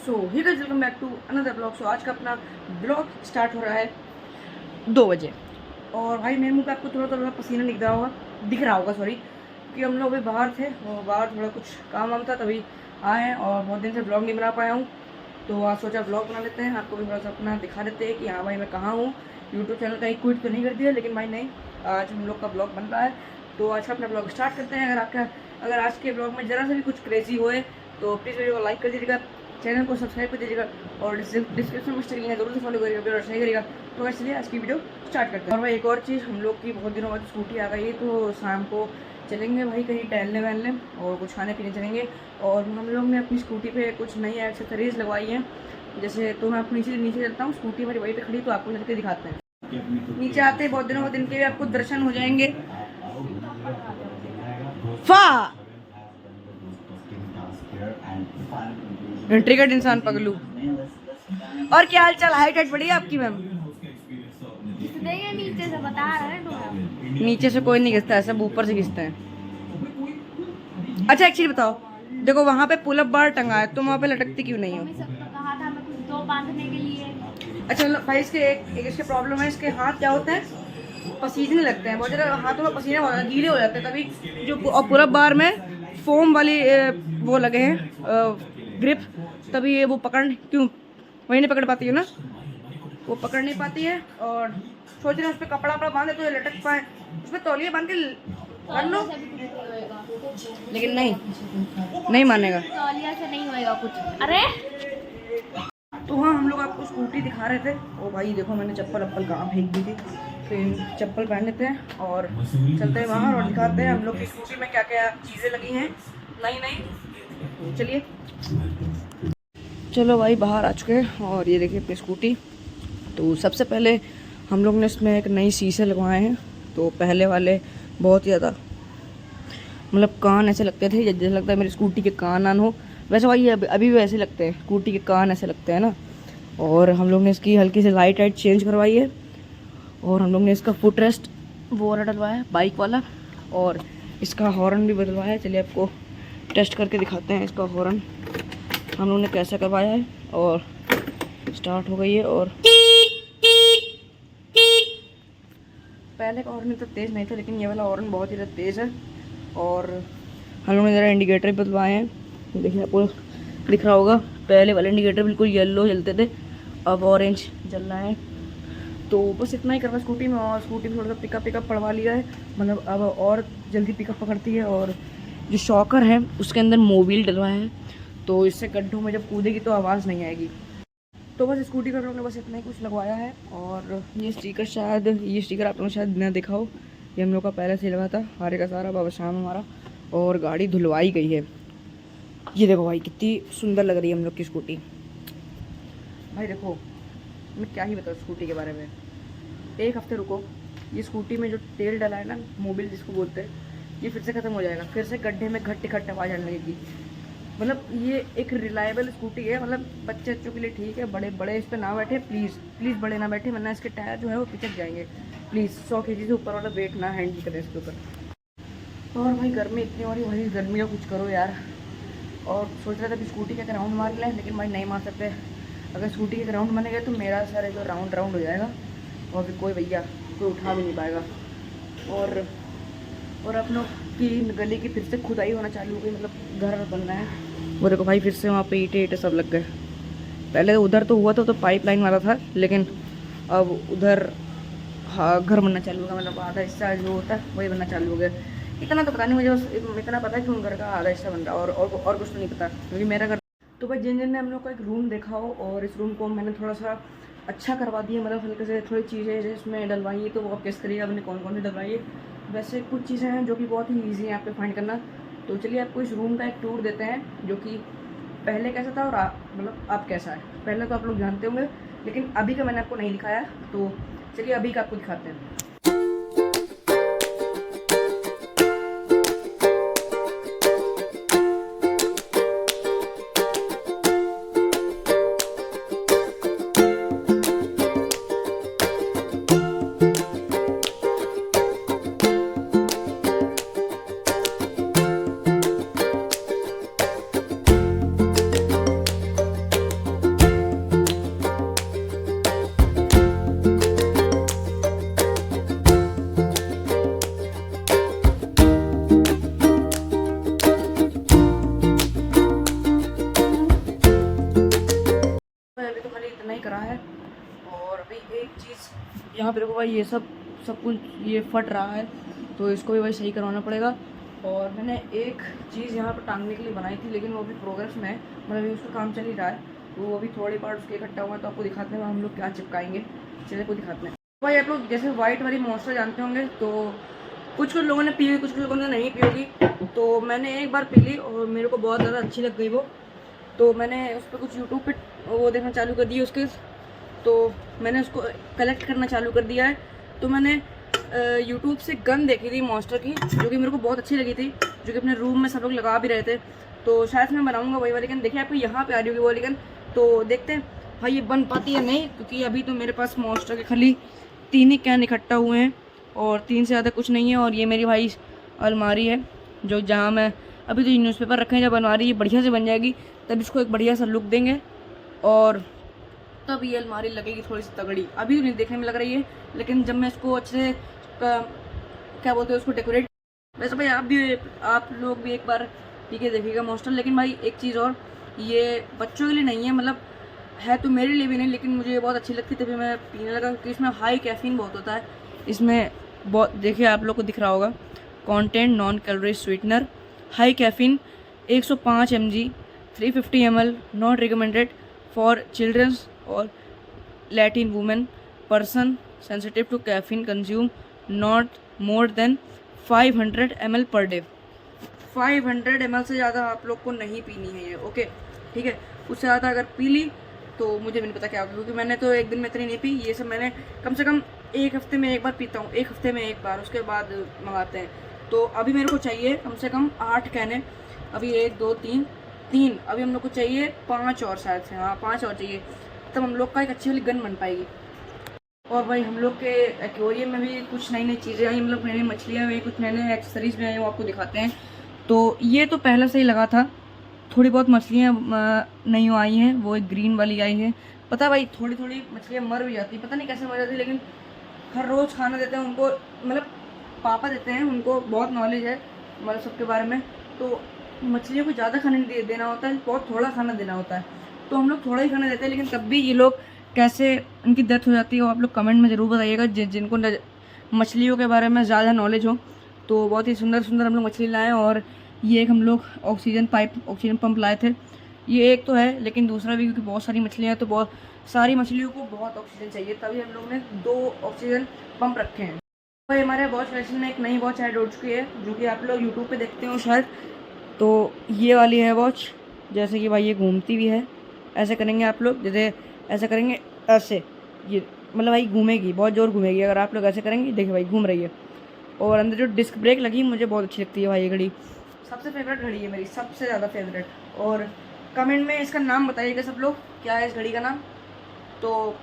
So hi guys welcome back to another blog. So आज का अपना ब्लॉग स्टार्ट हो रहा है 2 बजे। और भाई मेरे मुंह पे आपको थोड़ा थोड़ा पसीना दिख रहा होगा सॉरी, कि हम लोग अभी बाहर थे और बाहर थोड़ा कुछ काम वाम था, तभी आए हैं और बहुत दिन से ब्लॉग नहीं बना पाया हूँ। तो आज सोचा ब्लॉग बना लेते हैं, आपको भी थोड़ा सा अपना दिखा देते हैं कि हाँ भाई मैं कहाँ हूँ। यूट्यूब चैनल कहीं क्विट तो नहीं कर दिया, लेकिन भाई नहीं, आज हम लोग का ब्लॉग बन रहा है। तो आज का अपना ब्लॉग स्टार्ट करते हैं। अगर आज के ब्लॉग में ज़रा सा भी कुछ क्रेजी होए तो प्लीज़ वीडियो को लाइक कर दीजिएगा, चैनल को सब्सक्राइब कर दीजिएगा और डिस्क्रिप्शन में लिंक है, जरूर से फॉलो करिएगा और शेयर करिएगा। तो इसलिए आज की वीडियो स्टार्ट करते हैं। और भाई एक और चीज़, हम लोग की बहुत दिनों बाद स्कूटी आ गई है, तो शाम को चलेंगे भाई कहीं टहलने वहलने और कुछ खाने पीने चलेंगे। और हम लोग ने अपनी स्कूटी पे कुछ नई एक्सेसरीज लगवाई हैं, जैसे तो मैं आपको नीचे चलता हूँ, स्कूटी हमारी वहीं पे खड़ी, तो आपको चलकर दिखाते हैं। नीचे आते हैं, बहुत दिनों बाद इनके भी आपको दर्शन हो जाएंगे। ट्रिगर्ड इंसान पगलू। और क्या हाल चाल, हाइट हाइट बढ़ी है आपकी मैम? नीचे से बता रहे हैं, नीचे से कोई नहीं घिसता है, सब ऊपर से घिसते हैं। अच्छा एक चीज बताओ, देखो वहाँ पे पुल अप बार टंगा है, तुम वहाँ पे लटकती क्यों नहीं हो? कहा था मैं कुछ दो बांधने के लिए। अच्छा भाई इसके एक इसके प्रॉब्लम है, इसके हाथ क्या होते हैं, पसीजने लगते हैं बहुत ज़्यादा, हाथों में पसीने बहुत गीले हो जाते हैं तभी जो। और पुल अप बार में फोम वाली वो लगे हैं ग्रिप, तभी ये वो पकड़ क्यों वही नहीं पकड़ पाती है ना, वो पकड़ नहीं पाती है। और सोच रहे हैं उस पर कपड़ा वपड़ा बांधे तो ये लटक पाए, उस पर तौलिया बांध के कर लो, लेकिन नहीं मानेगा, तौलिया से नहीं होएगा कुछ। अरे तो हाँ हम लोग आपको स्कूटी दिखा रहे थे। ओ भाई देखो मैंने चप्पल कहाँ फेंक दी थी, फिर चप्पल पहन लेते हैं और चलते हैं बाहर और दिखाते हैं हम लोग की स्कूटी में क्या क्या चीज़ें लगी हैं नई। चलिए चलो भाई बाहर आ चुके हैं और ये देखिए अपनी स्कूटी। तो सबसे पहले हम लोग ने इसमें एक नई शीशे लगवाए हैं। तो पहले वाले बहुत ज़्यादा मतलब कान ऐसे लगते थे, जैसे लगता है मेरी स्कूटी के कान आन हो, वैसे भाई अभी भी वैसे लगते हैं, स्कूटी के कान ऐसे लगते हैं ना। और हम लोग ने इसकी हल्की से लाइट चेंज करवाई है और हम लोग ने इसका फुट रेस्ट वो वाला डलवाया है बाइक वाला, और इसका हॉर्न भी बदलवाया है। चलिए आपको टेस्ट करके दिखाते हैं इसका हॉर्न हम लोग ने कैसे करवाया है। और स्टार्ट हो गई है, और पहले का हॉर्न तो तेज़ नहीं था, लेकिन ये वाला हॉर्न बहुत ही ज़्यादा तेज़ है। और हम लोग ने ज़रा इंडिकेटर भी बदलवाए हैं, देखिए आपको दिख रहा होगा, पहले वाले इंडिकेटर बिल्कुल येलो जलते थे, अब ऑरेंज जल रहा है। तो बस इतना ही करवा स्कूटी में, और स्कूटी में थोड़ा सा पिकअप पड़वा लिया है, मतलब अब और जल्दी पिकअप पकड़ती है। और जो शॉकर है उसके अंदर मोबिल डलवाया है, तो इससे गड्ढों में जब कूदेगी तो आवाज़ नहीं आएगी। तो बस स्कूटी पर हम लोग ने बस इतना ही कुछ लगवाया है। और ये स्टिकर आप लोगों ने शायद न देखा हो, ये हम लोग का पहले से लगा था, हारे का सारा बाबा शाम हमारा। और गाड़ी धुलवाई गई है, ये देखो भाई कितनी सुंदर लग रही है हम लोग की स्कूटी। भाई देखो मैं क्या ही बताऊँ स्कूटी के बारे में, एक हफ्ते रुको, ये स्कूटी में जो तेल डला है ना, मोबिल जिसको बोलते हैं, ये फिर से ख़त्म हो जाएगा, फिर से गड्ढे में घट आवाज़ आने लगेगी। मतलब ये एक रिलायबल स्कूटी है, मतलब बच्चे बच्चों के लिए ठीक है, बड़े इस पर ना बैठे, प्लीज़ बड़े ना बैठे, वरना इसके टायर जो है वो पिचक जाएंगे। प्लीज़ 100 kg से ऊपर वाला वेट ना हैंडल करें इसके ऊपर। और भाई गर्मी इतनी हो रही है, भाई गर्मी का कुछ करो यार। और सोच रहे थे कि स्कूटी के राउंड मार लें, लेकिन भाई नहीं मार सकते, अगर स्कूटी के राउंड मारने गए तो मेरा सारे जो राउंड हो जाएगा और फिर कोई उठा भी नहीं पाएगा। और आप लोग की गली की फिर से खुदाई होना चालू हो गई, मतलब घर बन रहा है। वो देखो भाई फिर से वहाँ पे ईंटें सब लग गए। पहले उधर तो हुआ था तो पाइपलाइन वाला था, लेकिन अब उधर हाँ घर बनना चालू हो गया, मतलब आधा हिस्सा जो होता है वही बनना चालू हो गया। इतना तो पता नहीं मुझे, बस इतना पता है कि उन घर का आधा हिस्सा बन रहा है, और कुछ तो नहीं पता, क्योंकि मेरा घर। तो भाई जिन ने हम लोग का एक रूम देखा हो, और इस रूम को मैंने थोड़ा सा अच्छा करवा दिया, मतलब हल्के से थोड़ी चीज़ें जिसमें डलवाई है, तो वो आप गेस करिएगा मैंने कौन कौन सी डलवाई है। वैसे कुछ चीज़ें हैं जो कि बहुत ही ईजी है आप पे फाइंड करना। तो चलिए आपको इस रूम का एक टूर देते हैं, जो कि पहले कैसा था और मतलब अब कैसा है। पहले तो आप लोग जानते होंगे, लेकिन अभी का मैंने आपको नहीं दिखाया, तो चलिए अभी का आपको दिखाते हैं। यहाँ पे देखो भाई ये सब कुछ ये फट रहा है, तो इसको भी भाई सही करवाना पड़ेगा। और मैंने एक चीज़ यहाँ पर टांगने के लिए बनाई थी, लेकिन वो अभी प्रोग्रेस में है, मतलब अभी उसका काम चल ही रहा है, तो वो अभी थोड़ी पार्ट उसके इकट्ठा हुआ है, तो आपको दिखाते हैं हम लोग क्या चिपकाएंगे। चलिए को दिखाते हैं। भाई आप लोग जैसे वाइट वाली मॉन्स्टर जानते होंगे, तो कुछ लोगों ने पी होगी, कुछ लोगों ने नहीं पी होगी। तो मैंने एक बार पी ली और मेरे को बहुत ज़्यादा अच्छी लग गई वो, तो मैंने उस पर कुछ यूट्यूब पे वो देखना चालू कर दिया उसके, तो मैंने उसको कलेक्ट करना चालू कर दिया है। तो मैंने यूट्यूब से गन देखी थी मॉन्स्टर की, जो कि मेरे को बहुत अच्छी लगी थी, जो कि अपने रूम में सब लोग लगा भी रहे थे, तो शायद मैं बनाऊंगा वही वाली गन। देखिए आपको यहाँ पे आ रही होगी वो वाली गन, तो देखते हैं भाई ये बन पाती है नहीं, क्योंकि अभी तो मेरे पास मॉन्स्टर के खाली 3 ही कैन इकट्ठा हुए हैं और 3 से ज़्यादा कुछ नहीं है। और ये मेरी भाई अलमारी है, जो जहाँ मैं अभी तो ये न्यूज़पेपर रखे हैं, जब अलमारी ये बढ़िया से बन जाएगी तब इसको एक बढ़िया सा लुक देंगे और तब ये अलमारी लगेगी थोड़ी सी तगड़ी। अभी तो नहीं देखने में लग रही है, लेकिन जब मैं इसको अच्छे से क्या बोलते हैं उसको डेकोरेट। वैसे भाई आप लोग भी एक बार पी के देखिएगा मॉन्स्टर। लेकिन भाई एक चीज़ और, ये बच्चों के लिए नहीं है, मतलब है तो मेरे लिए भी नहीं, लेकिन मुझे बहुत अच्छी लगती तभी मैं पीने लगा, क्योंकि इसमें हाई कैफीन बहुत होता है। इसमें बहुत देखिए आप लोग को दिख रहा होगा, content non calorie sweetener, high caffeine, 105 mg, 350 ml, not recommended for childrens और lactating women person, sensitive to caffeine, consume not more than 500 ml per day. 500 ml से ज़्यादा आप लोग को नहीं पीनी है ये, ओके ठीक है। उससे ज़्यादा अगर पी ली तो मुझे भी नहीं पता क्या होगा, क्योंकि मैंने तो एक दिन में इतनी नहीं पी। ये सब मैंने कम से कम एक हफ्ते में एक बार पीता हूँ, एक हफ्ते में एक बार, उसके बाद मंगाते हैं। तो अभी मेरे को चाहिए कम से कम 8 कैने, अभी 1 2 3 3, अभी हम लोग को चाहिए 5 और, शायद से हाँ 5 और चाहिए, तब हम लोग का एक अच्छी वाली गन बन पाएगी। और भाई हम लोग के एक्वेरियम में भी कुछ नई नई चीज़ें आई, मतलब नई नई मछलियाँ हुई, कुछ नए नए एक्सेसरीज भी आई, वो आपको दिखाते हैं। तो ये तो पहले से ही लगा था, थोड़ी बहुत मछलियाँ नई आई हैं, वो एक ग्रीन वाली आई है। पता है भाई थोड़ी थोड़ी मछलियाँ मर भी जाती, पता नहीं कैसे मर जाती, लेकिन हर रोज़ खाना देते हैं उनको, मतलब पापा देते हैं, उनको बहुत नॉलेज है मतलब सबके बारे में। तो मछलियों को ज़्यादा खाने नहीं देना होता है, बहुत थोड़ा खाना देना होता है, तो हम लोग थोड़ा ही खाना देते हैं, लेकिन तब भी ये लोग कैसे उनकी डेथ हो जाती है वो आप लोग कमेंट में ज़रूर बताइएगा, जिनको मछलियों के बारे में ज़्यादा नॉलेज हो। तो बहुत ही सुंदर सुंदर हम लोग मछली लाए, और ये एक हम लोग ऑक्सीजन पंप लाए थे। ये एक तो है, लेकिन दूसरा भी, क्योंकि बहुत सारी मछलियाँ हैं, तो बहुत सारी मछलियों को बहुत ऑक्सीजन चाहिए, तभी हम लोग ने 2 ऑक्सीजन पंप रखे हैं। भाई हमारे वॉच कलेक्शन में एक नई वॉच ऐड हो चुकी है, जो कि आप लोग यूट्यूब पे देखते हो शायद। तो ये वाली है वॉच, जैसे कि भाई ये घूमती भी है, ऐसे करेंगे आप लोग, जैसे ऐसे करेंगे ऐसे, ये मतलब भाई घूमेगी, बहुत ज़ोर घूमेगी अगर आप लोग ऐसे करेंगे। देखिए भाई घूम रही है, और अंदर जो डिस्क ब्रेक लगी मुझे बहुत अच्छी लगती है भाई, ये घड़ी सबसे फेवरेट घड़ी है मेरी, सबसे ज़्यादा फेवरेट। और कमेंट में इसका नाम बताइएगा सब लोग, क्या है इस घड़ी का नाम, तो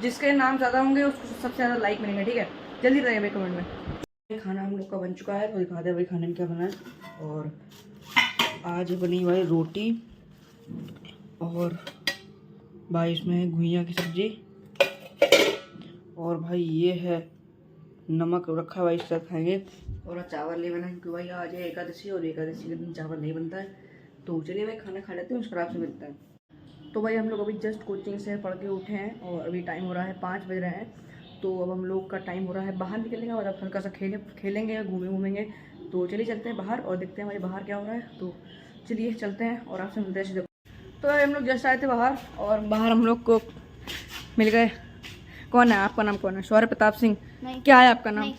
जिसके नाम ज़्यादा होंगे उसको सबसे ज़्यादा लाइक मिलेंगे, ठीक है। जल्दी बताइए भाई कमेंट में। खाना हम लोग का बन चुका है, तो दिखाते हैं भाई खाने में क्या बना है। और आज बनी भाई रोटी, और भाई इसमें घुइयाँ की सब्जी, और भाई ये है नमक रखा है भाई, इसके साथ खाएंगे। और चावल नहीं बना, क्योंकि भाई आज है एकादशी, और एकादशी के दिन चावल नहीं बनता है। तो चलिए भाई खाना खा लेते हैं, उसके बाद से मिलते हैं। तो भाई हम लोग अभी जस्ट कोचिंग से पढ़ के उठे हैं, और अभी टाइम हो रहा है 5 बज रहे हैं। तो अब हम लोग का टाइम हो रहा है बाहर निकलने का, मतलब हल्का सा खेलेंगे या घूमेंगे। तो चलिए चलते हैं बाहर और देखते हैं भाई बाहर क्या हो रहा है। तो चलिए चलते हैं और आपसे मिलते हैं। तो भाई हम लोग जस्ट आए थे बाहर, और बाहर हम लोग को मिल गए। कौन है आपका नाम, कौन है? शौर्य प्रताप सिंह। क्या है आपका नाम?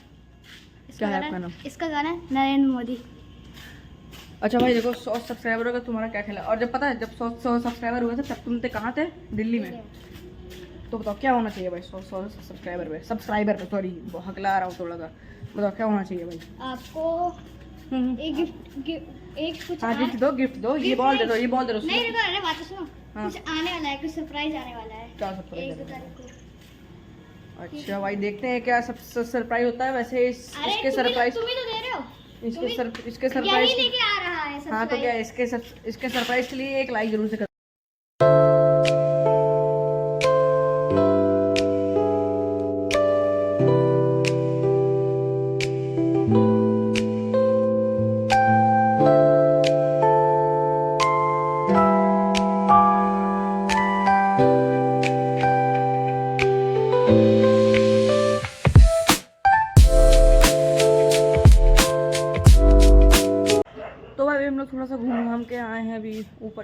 क्या है आपका नाम? इसका गाना है नरेंद्र मोदी। अच्छा भाई देखो, 100 सब्सक्राइबर का तुम्हारा क्या खेला? और जब पता है, जब 100 सब्सक्राइबर हुए थे तब तुम थे कहाँ थे? दिल्ली में। तो बताओ क्या होना चाहिए भाई 100 सब्सक्राइबर पे सॉरी हकला रहा हूँ थोड़ा सा। बताओ क्या होना चाहिए भाई? आपको एक एक कुछ हाँ गिफ्ट दो, ये बॉल दे दो, ये बॉल दे दो। नहीं रुको, अरे बात तो सुनो। हाँ। कुछ आने वाला है, कुछ सरप्राइज आने वाला है। क्या सरप्राइज? 1 तारीख को। अच्छा भाई देखते हैं क्या सब सरप्राइज होता है। वैसे इसके सरप्राइज, तुम ही तो दे रहे हो। इसके यही सरप्राइज, लेके आ रहा है सरप्राइज। हाँ तो क्या इसके सरप्राइज के लिए एक लाइक जरूर से कर।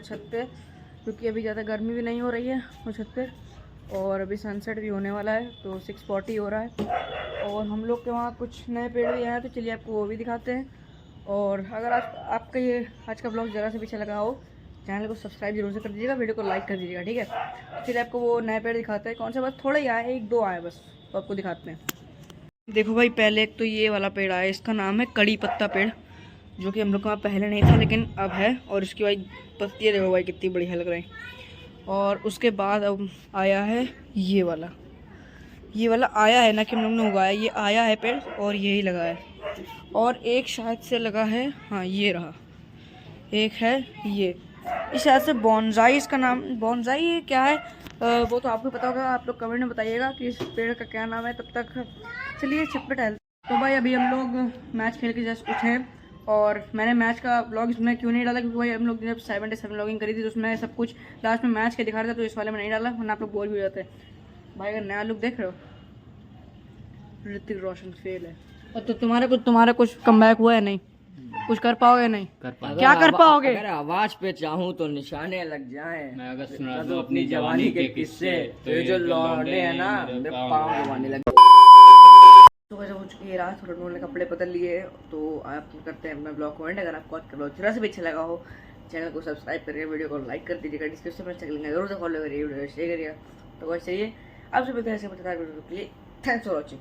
ऊपर छत पे, क्योंकि अभी ज़्यादा गर्मी भी नहीं हो रही है और छत पे, और अभी सनसेट भी होने वाला है तो 6:40 हो रहा है। और हम लोग के वहाँ कुछ नए पेड़ भी आए हैं, तो चलिए आपको वो भी दिखाते हैं। और अगर आपका ये आज का ब्लॉग ज़रा से भी अच्छा लगा हो, चैनल को सब्सक्राइब जरूर से कर दीजिएगा, वीडियो को लाइक कर दीजिएगा, ठीक है। तो चलिए आपको वो नए पेड़ दिखाते हैं। कौन सा, बस थोड़े ही आए, 1-2 आए बस, तो आपको दिखाते हैं। देखो भाई, पहले एक तो ये वाला पेड़ आया, इसका नाम है कड़ी पत्ता पेड़, जो कि हम लोग के वहाँ पहले नहीं था लेकिन अब है। और इसकी भाई पत्तियाँ देखो भाई कितनी बढ़िया लग रही। और उसके बाद अब आया है ये वाला आया है ना, कि हम लोग ने उगाया, ये आया है पेड़ और यही लगा है। और एक शायद से लगा है, हाँ ये रहा, एक है ये, इस शायद से बॉन्जाई, इसका नाम बॉन्जाई क्या है वो तो आपको पता होगा, आप लोग कमेंट में बताइएगा कि इस पेड़ का क्या नाम है। तब तक चलिए छत पे टहल। तो भाई अभी हम लोग मैच खेल के जस्ट उठे हैं, और मैंने मैच का ब्लॉग इसमें क्यों नहीं डाला, क्योंकि भाई हम लोग जब 7 व्लॉगिंग करी थी तो उसमें सब कुछ लास्ट में मैच के दिखा रहा था, तो इस वाले में नहीं डाला, वरना आप लोग बोर भी हो जाते। भाई अगर नया लुक देख रहे हो, ऋतिक रोशन फेल है। और तो तुम्हारा कुछ कमबैक हुआ है नहीं, कुछ कर पाओगे नहीं, क्या कर पाओगे? अगर आवाज पे चाहूँ तो निशाने लग जाएं, मैं अगर सुना तो दूं अपनी जवानी के किस्से, तो ये जो लौंडे हैं ना, मेरे पाँव दबाने लगे। तो वैसे हो चुकी है रात, थोड़ा उन्होंने कपड़े बदल लिए, तो आप करते हैं अपना ब्लॉग को एंड। अगर आपको आज का ब्लॉग थोड़ा सा भी अच्छा लगा हो, चैनल को सब्सक्राइब करके वीडियो को लाइक कर दीजिएगा, डिस्क्रिप्शन में चेक लिंक जरूर से फॉलो करिए, वीडियो शेयर करिए। तो वैसे ही आप सभी तरह से बता वीडियो के लिए थैंक्स फॉर वॉचिंग।